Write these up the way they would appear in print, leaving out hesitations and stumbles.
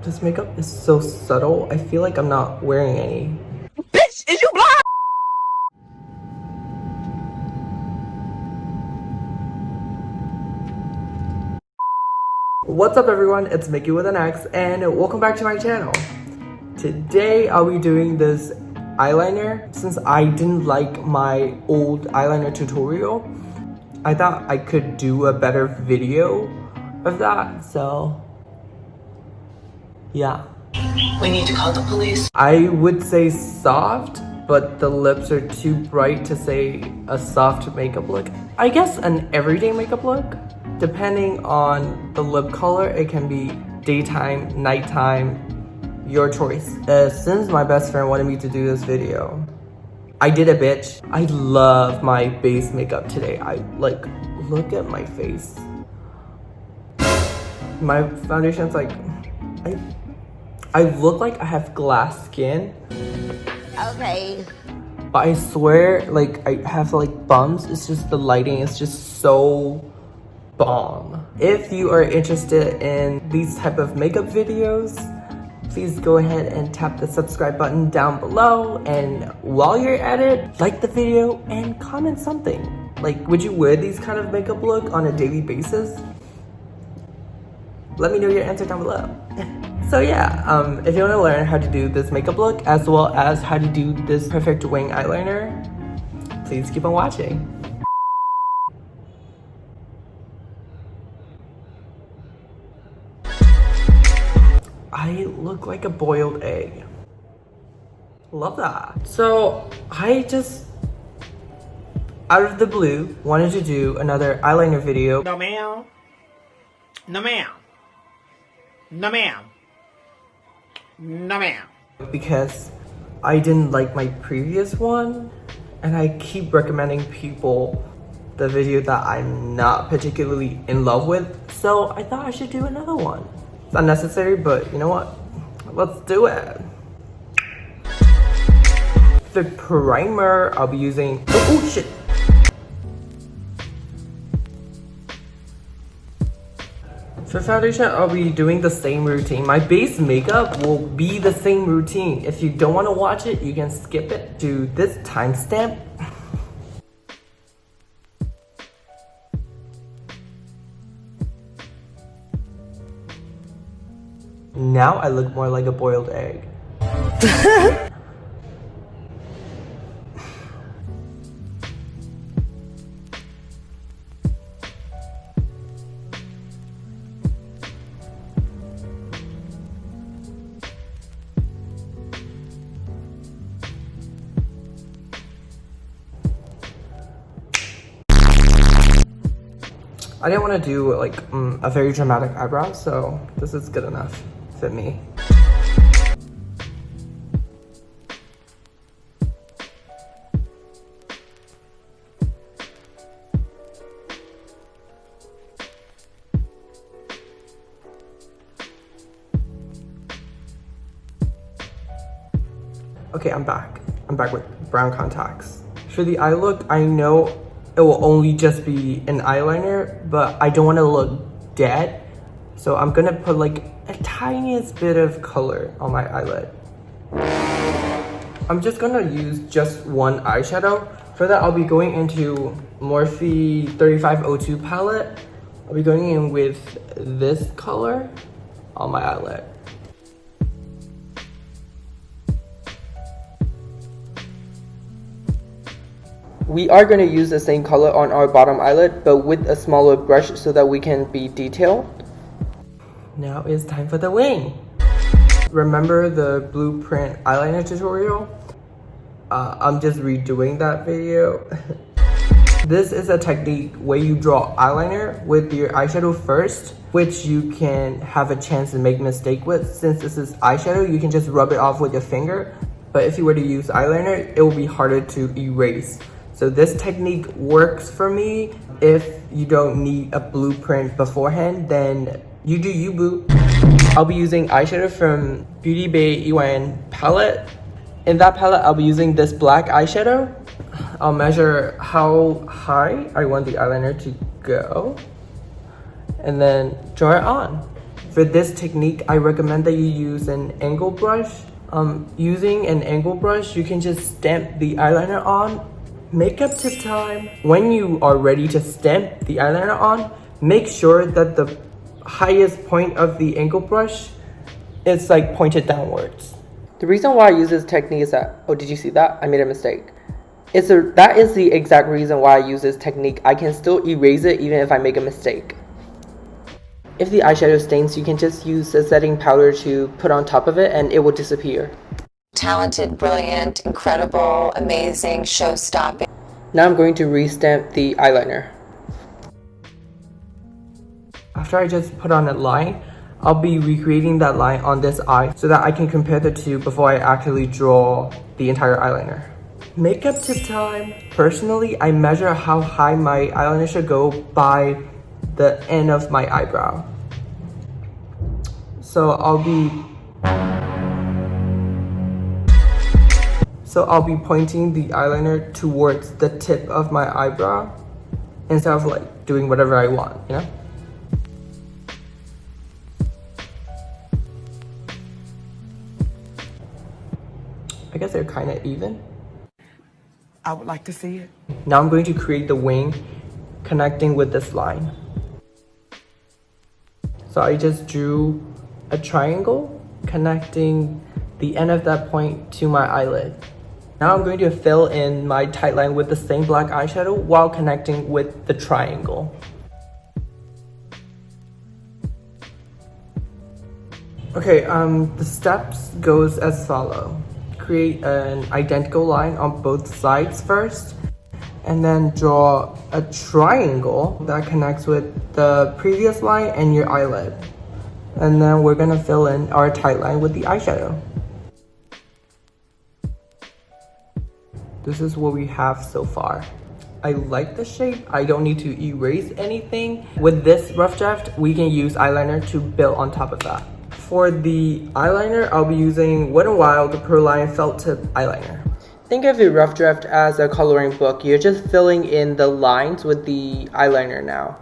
This makeup is so subtle. I feel like I'm not wearing any. Bitch, is you blind? What's up everyone, it's Mickey with an X and welcome back to my channel. Today I'll be doing this eyeliner. Since I didn't like my old eyeliner tutorial, I thought I could do a better video of that, so yeah. We need to call the police. I would say soft, but the lips are too bright to say a soft makeup look. I guess an everyday makeup look. Depending on the lip color, it can be daytime, nighttime, your choice. Since my best friend wanted me to do this video, I did a bitch. I love my base makeup today. Look at my face. My foundation's like, I look like I have glass skin. Okay. But I swear, like, I have like bumps. It's just the lighting is just so bomb. If you are interested in these type of makeup videos, please go ahead and tap the subscribe button down below. And while you're at it, like the video and comment something. Like, would you wear these kind of makeup look on a daily basis? Let me know your answer down below. So yeah, if you want to learn how to do this makeup look as well as how to do this perfect wing eyeliner, please keep on watching. I look like a boiled egg. Love that. So I just, out of the blue, wanted to do another eyeliner video. No ma'am. No ma'am. No ma'am. No ma'am. Because I didn't like my previous one, and I keep recommending people the video that I'm not particularly in love with, so I thought I should do another one. It's unnecessary, but you know what? Let's do it. The primer I'll be using, oh shit. For foundation, I'll be doing the same routine. My base makeup will be the same routine. If you don't want to watch it, you can skip it to this timestamp. Now I look more like a boiled egg. I didn't want to do like a very dramatic eyebrow, so this is good enough. Fit me. Okay, I'm back. I'm back with brown contacts. For the eye look, I know it will only just be an eyeliner, but I don't want to look dead. So I'm gonna put like a tiniest bit of color on my eyelid. I'm just gonna use just one eyeshadow. For that, I'll be going into Morphe 3502 palette. I'll be going in with this color on my eyelid. We are going to use the same color on our bottom eyelid, but with a smaller brush so that we can be detailed. Now it's time for the wing. Remember the blueprint eyeliner tutorial? I'm just redoing that video. This is a technique where you draw eyeliner with your eyeshadow first, which you can have a chance to make mistake with. Since this is eyeshadow, you can just rub it off with your finger. But if you were to use eyeliner, it will be harder to erase. So this technique works for me. If you don't need a blueprint beforehand, then you do you, boo. I'll be using eyeshadow from Beauty Bay EYN palette. In that palette, I'll be using this black eyeshadow. I'll measure how high I want the eyeliner to go and then draw it on. For this technique, I recommend that you use an angle brush. Using an angle brush, you can just stamp the eyeliner on. Makeup tip time. When you are ready to stamp the eyeliner on, make sure that the highest point of the angle brush is like pointed downwards. The reason why I use this technique is that, oh, did you see that? I made a mistake. That is the exact reason why I use this technique. I can still erase it even if I make a mistake. If the eyeshadow stains, you can just use a setting powder to put on top of it and it will disappear. Talented, brilliant, incredible, amazing, show-stopping. Now I'm going to restamp the eyeliner. After I just put on a line, I'll be recreating that line on this eye so that I can compare the two before I actually draw the entire eyeliner. Makeup tip time. Personally, I measure how high my eyeliner should go by the end of my eyebrow. So I'll be pointing the eyeliner towards the tip of my eyebrow instead of like doing whatever I want, you know? I guess they're kind of even. I would like to see it. Now I'm going to create the wing connecting with this line. So I just drew a triangle connecting the end of that point to my eyelid. Now I'm going to fill in my tight line with the same black eyeshadow while connecting with the triangle. Okay, the steps goes as follow. Create an identical line on both sides first, and then draw a triangle that connects with the previous line and your eyelid. And then we're gonna fill in our tight line with the eyeshadow. This is what we have so far. I like the shape. I don't need to erase anything. With this rough draft, we can use eyeliner to build on top of that. For the eyeliner, I'll be using Wet n Wild Proline Felt Tip Eyeliner. Think of a rough draft as a coloring book. You're just filling in the lines with the eyeliner now.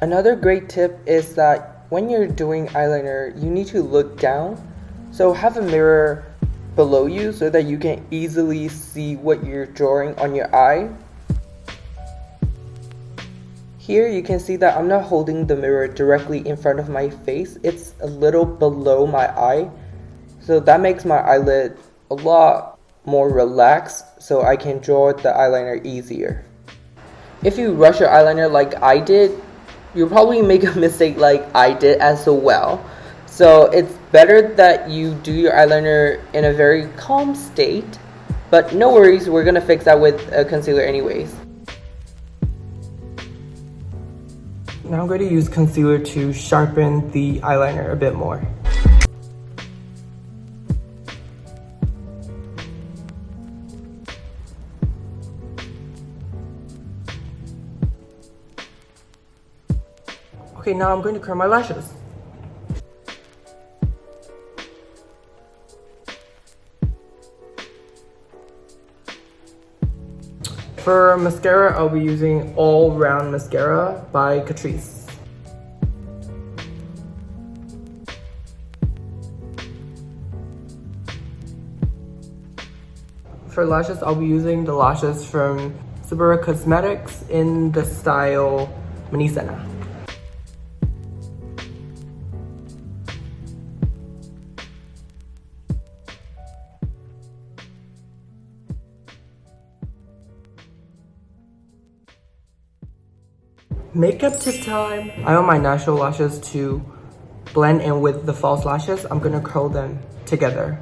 Another great tip is that when you're doing eyeliner, you need to look down. So have a mirror below you so that you can easily see what you're drawing on your eye. Here you can see that I'm not holding the mirror directly in front of my face. It's a little below my eye. So that makes my eyelid a lot more relaxed so I can draw the eyeliner easier. If you rush your eyeliner like I did, you'll probably make a mistake like I did as well. So it's better that you do your eyeliner in a very calm state, but no worries, we're gonna fix that with a concealer anyways. Now I'm going to use concealer to sharpen the eyeliner a bit more. Okay, now I'm going to curl my lashes. For mascara, I'll be using All Round Mascara by Catrice. For lashes, I'll be using the lashes from Suburra Cosmetics in the style Manicena. Makeup tip time. I want my natural lashes to blend in with the false lashes. I'm gonna curl them together.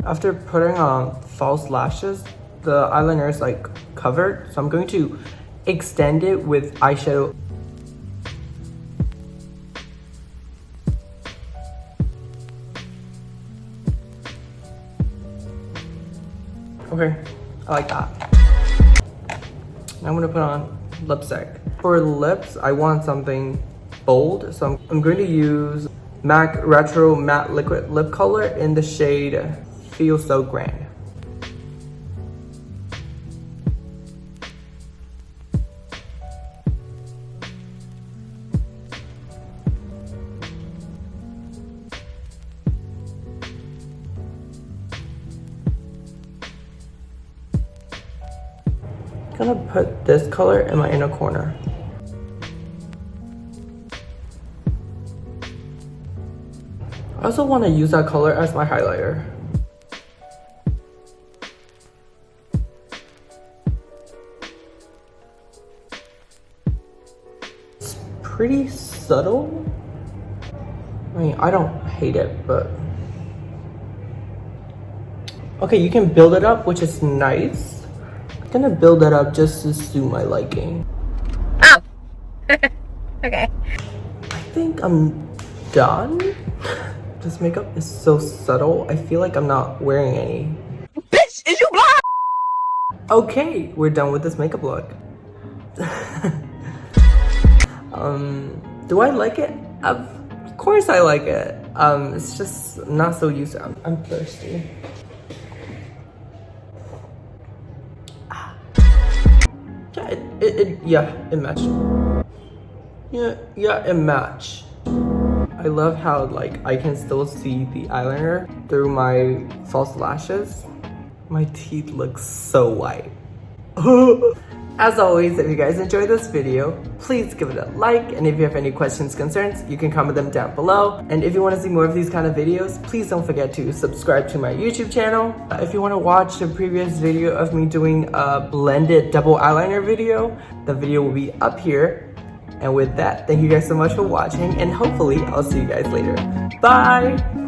After putting on false lashes, the eyeliner is like covered, so I'm going to extend it with eyeshadow. Okay, I like that. Now I'm gonna put on lipstick. For lips, I want something bold, so I'm going to use MAC Retro Matte Liquid Lip Color in the shade Feel So Grand. I'm gonna put this color in my inner corner. I also want to use that color as my highlighter. It's pretty subtle. I mean, I don't hate it, but... Okay, you can build it up, which is nice. I'm gonna build that up just to suit my liking. Oh! Okay. I think I'm done. This makeup is so subtle. I feel like I'm not wearing any. Bitch, is you blind? Okay, we're done with this makeup look. Do I like it? Of course I like it. It's just not so used to. I'm thirsty. Yeah, it matched. Yeah, it matched. I love how like I can still see the eyeliner through my false lashes. My teeth look so white. As always, if you guys enjoyed this video, please give it a like, and if you have any questions, concerns, you can comment them down below. And if you want to see more of these kind of videos, please don't forget to subscribe to my YouTube channel. If you want to watch the previous video of me doing a blended double eyeliner video, the video will be up here. And with that, thank you guys so much for watching, and hopefully I'll see you guys later. Bye!